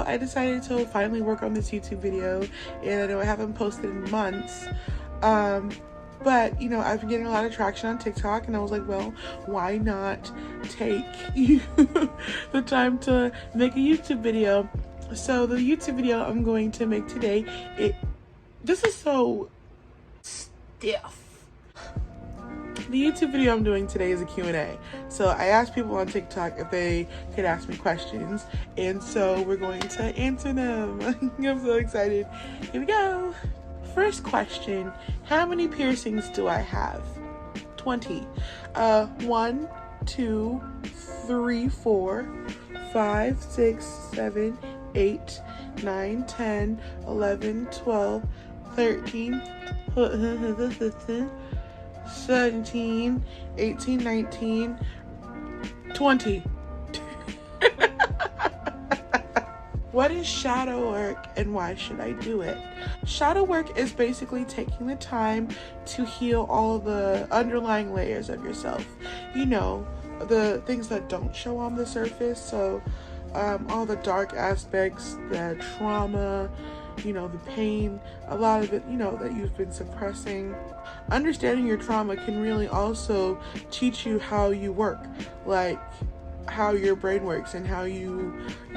I decided to finally work on this YouTube video, and I know I haven't posted in months, but you know, I've been getting a lot of traction on TikTok, and I was like, well, why not take the time to make a YouTube video? So the YouTube video I'm going to make today, this is so stiff. The YouTube video I'm doing today is a Q&A. So I asked people on TikTok if they could ask me questions, and so we're going to answer them. I'm so excited. Here we go. First question, how many piercings do I have? 20. 1, 2, 3, 4, 5, 6, 7, 8, 9, 10, 11, 12, 13, 17, 18, 19, 20. What is shadow work and why should I do it? Shadow work is basically taking the time to heal all the underlying layers of yourself. You know, the things that don't show on the surface. So all the dark aspects, the trauma, you know, the pain, a lot of it, you know, that you've been suppressing. Understanding your trauma can really also teach you how you work, like how your brain works and how your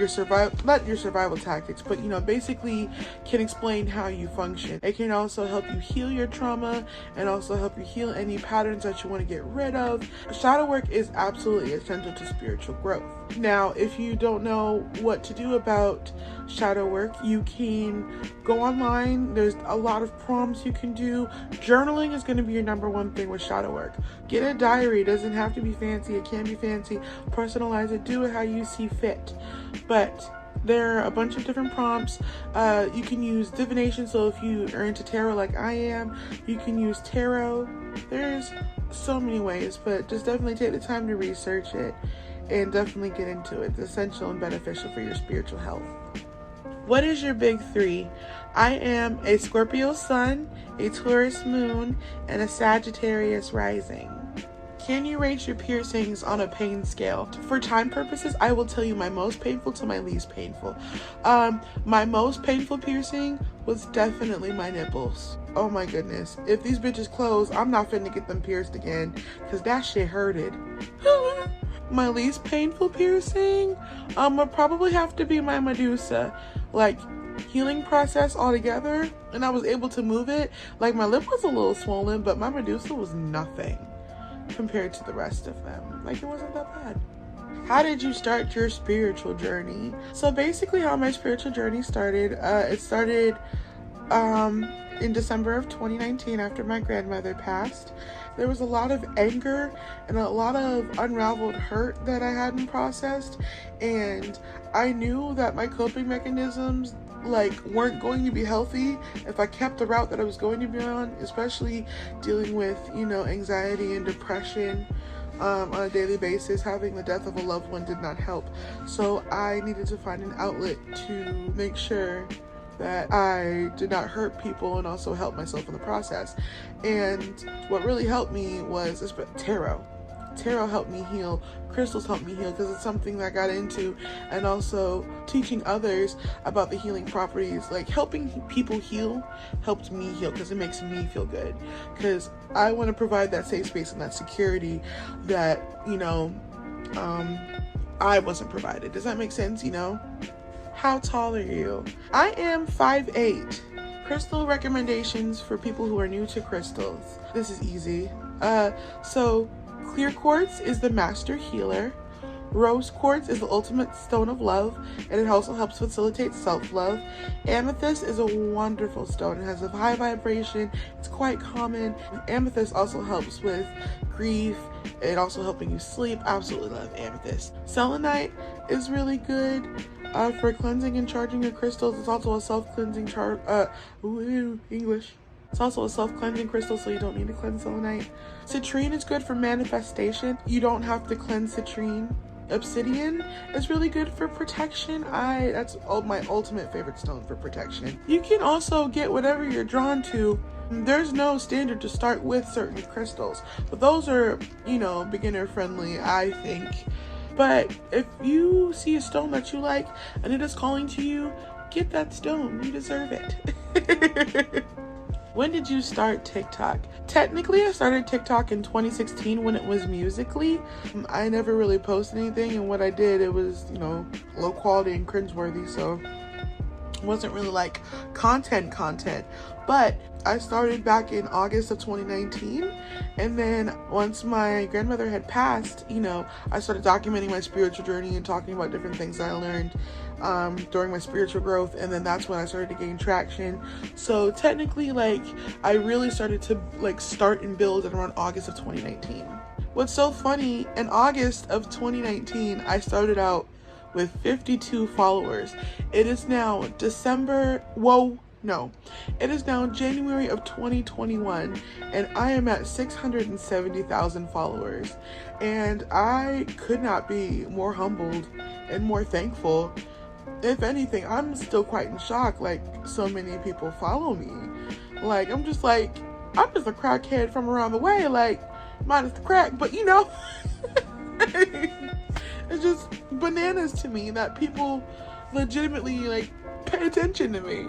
survival tactics, but you know, basically can explain how you function. It can also help you heal your trauma and also help you heal any patterns that you want to get rid of. Shadow work is absolutely essential to spiritual growth. Now, if you don't know what to do about shadow work, you can go online. There's a lot of prompts you can do. Journaling is going to be your #1 thing with shadow work. Get a diary. It doesn't have to be fancy. It can be fancy. Personalize it. Do it how you see fit. But there are a bunch of different prompts. You can use divination. So if you are into tarot like I am, you can use tarot. There's so many ways, but just definitely take the time to research it and definitely get into it. It's essential and beneficial for your spiritual health. What is your big 3? I am a Scorpio sun, a Taurus moon, and a Sagittarius rising. Can you rate your piercings on a pain scale? For time purposes, I will tell you my most painful to my least painful. My most painful piercing was definitely my nipples. Oh my goodness. If these bitches close, I'm not finna get them pierced again, because that shit hurted. My least painful piercing would probably have to be my Medusa. Like, healing process altogether, and I was able to move it. Like, my lip was a little swollen, but my Medusa was nothing compared to the rest of them. Like, it wasn't that bad. How did you start your spiritual journey? So basically how my spiritual journey started, it started in December of 2019 after my grandmother passed. There was a lot of anger and a lot of unraveled hurt that I hadn't processed, and I knew that my coping mechanisms weren't going to be healthy if I kept the route that I was going to be on, especially dealing with, you know, anxiety and depression on a daily basis. Having the death of a loved one did not help, so I needed to find an outlet to make sure that I did not hurt people and also help myself in the process. And what really helped me was tarot. Tarot helped me heal. Crystals helped me heal because it's something that I got into, and also teaching others about the healing properties. Like, helping people heal helped me heal because it makes me feel good, because I want to provide that safe space and that security that, you know, I wasn't provided. Does that make sense? You know? How tall are you? I am 5'8". Crystal recommendations for people who are new to crystals. This is easy. So clear quartz is the master healer. Rose quartz is the ultimate stone of love, and it also helps facilitate self-love. Amethyst is a wonderful stone. It has a high vibration. It's quite common. Amethyst also helps with grief. It also helping you sleep. Absolutely love amethyst. Selenite is really good for cleansing and charging your crystals. It's also a self-cleansing English. It's also a self-cleansing crystal, so you don't need to cleanse selenite. Citrine is good for manifestation. You don't have to cleanse citrine. Obsidian is really good for protection. That's my ultimate favorite stone for protection. You can also get whatever you're drawn to. There's no standard to start with certain crystals, but those are, you know, beginner friendly, I think. But if you see a stone that you like and it is calling to you, get that stone. You deserve it. When did you start TikTok? Technically, I started TikTok in 2016 when it was Musical.ly. I never really posted anything, and what I did, it was, low quality and cringeworthy, so it wasn't really like content. But I started back in August of 2019, and then once my grandmother had passed, I started documenting my spiritual journey and talking about different things I learned during my spiritual growth, and then that's when I started to gain traction. So technically, I really started to start and build at around August of 2019. What's so funny, in August of 2019, I started out with 52 followers. It is now it is now January of 2021, and I am at 670,000 followers. And I could not be more humbled and more thankful. If anything, I'm still quite in shock, so many people follow me. I'm just a crackhead from around the way, minus the crack, but it's just bananas to me that people legitimately pay attention to me.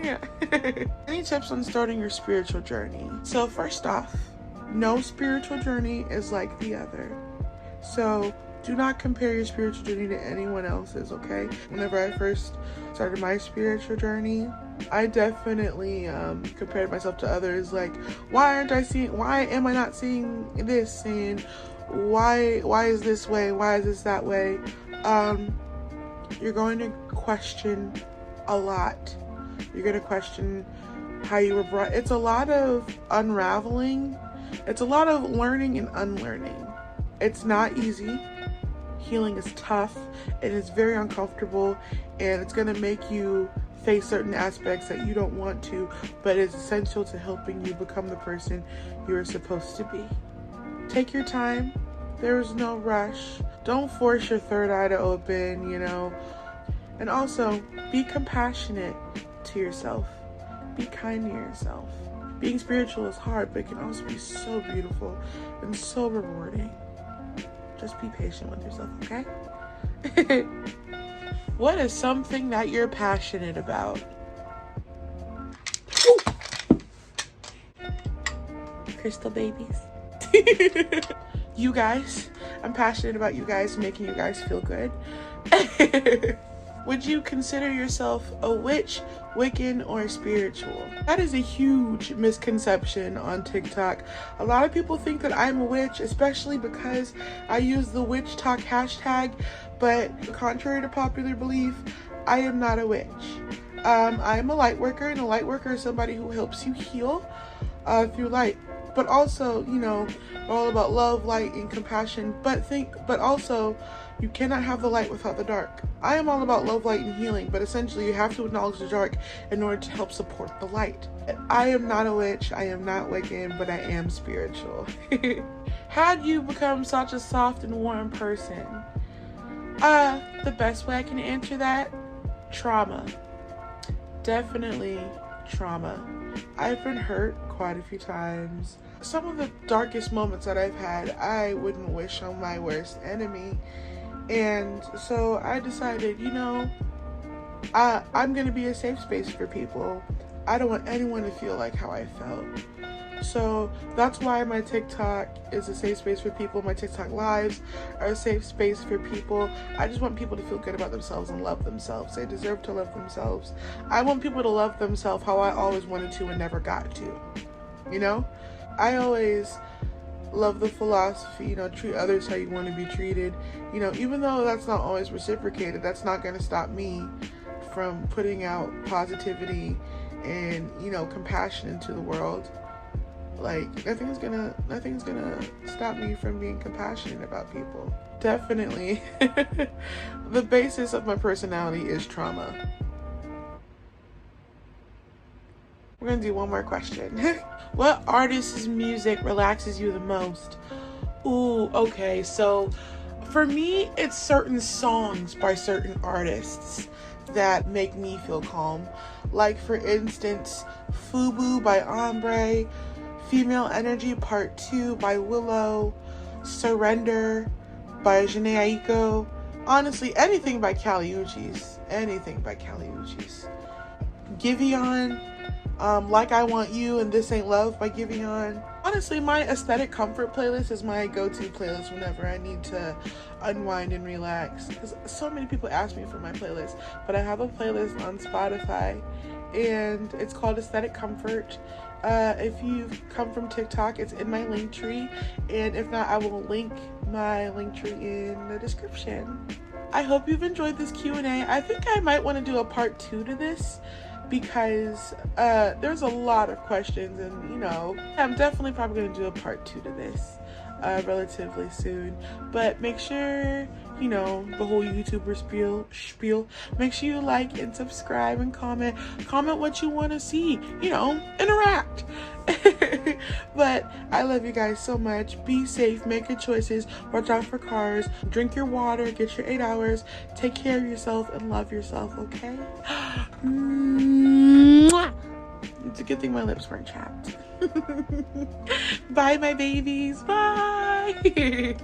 Yeah. Any tips on starting your spiritual journey? So first off, no spiritual journey is like the other. So do not compare your spiritual journey to anyone else's, okay? Whenever I first started my spiritual journey, I definitely compared myself to others, why am I not seeing this, and why is this way, why is this that way? You're going to question a lot. You're going to question how you were brought. It's a lot of unraveling. It's a lot of learning and unlearning. It's not easy. Healing is tough. It is very uncomfortable, and it's going to make you face certain aspects that you don't want to, but it's essential to helping you become the person you're supposed to be. Take your time. There is no rush. Don't force your third eye to open, And also, be compassionate to yourself. Be kind to yourself. Being spiritual is hard, but it can also be so beautiful and so rewarding. Just be patient with yourself, okay? What is something that you're passionate about? Crystal babies. You guys. I'm passionate about you guys, making you guys feel good. Would you consider yourself a witch, Wiccan, or spiritual? That is a huge misconception on TikTok. A lot of people think that I'm a witch, especially because I use the witch talk hashtag, but contrary to popular belief, I am not a witch. I am a light worker, and a light worker is somebody who helps you heal through light. But also, all about love, light, and compassion. But also, you cannot have the light without the dark. I am all about love, light, and healing, but essentially you have to acknowledge the dark in order to help support the light. I am not a witch, I am not Wiccan, but I am spiritual. How do you become such a soft and warm person? The best way I can answer that, trauma. Definitely trauma. I've been hurt quite a few times. Some of the darkest moments that I've had, I wouldn't wish on my worst enemy. And so I decided, I'm going to be a safe space for people. I don't want anyone to feel like how I felt. So that's why my TikTok is a safe space for people. My TikTok lives are a safe space for people. I just want people to feel good about themselves and love themselves. They deserve to love themselves. I want people to love themselves how I always wanted to and never got to. I always love the philosophy, treat others how you want to be treated. Even though that's not always reciprocated, that's not going to stop me from putting out positivity and, compassion into the world. Nothing's gonna stop me from being compassionate about people. Definitely. The basis of my personality is trauma. We're gonna do one more question. What artist's music relaxes you the most? Ooh, okay, so for me, it's certain songs by certain artists that make me feel calm. For instance, Fubu by Ombre, Female Energy Part 2 by Willow, Surrender by Janae Aiko. Honestly, anything by Kali Uchis. Anything by Kali Uchis. Giveon, Like I Want You and This Ain't Love by Giveon. Honestly, my aesthetic comfort playlist is my go-to playlist whenever I need to unwind and relax. Because so many people ask me for my playlist, but I have a playlist on Spotify, and it's called Aesthetic Comfort. If you've come from TikTok, it's in my LinkTree, and if not, I will link my LinkTree in the description. I hope you've enjoyed this Q&A. I think I might want to do a part 2 to this, because there's a lot of questions, and you know, I'm definitely probably going to do a part 2 to this relatively soon. But make sure, you know, the whole YouTuber spiel, make sure you like and subscribe and comment what you want to see, you know, interact. But I love you guys so much. Be safe, make good choices, watch out for cars, drink your water, get your 8 hours, take care of yourself and love yourself, okay? It's a good thing my lips weren't chapped. Bye, my babies. Bye.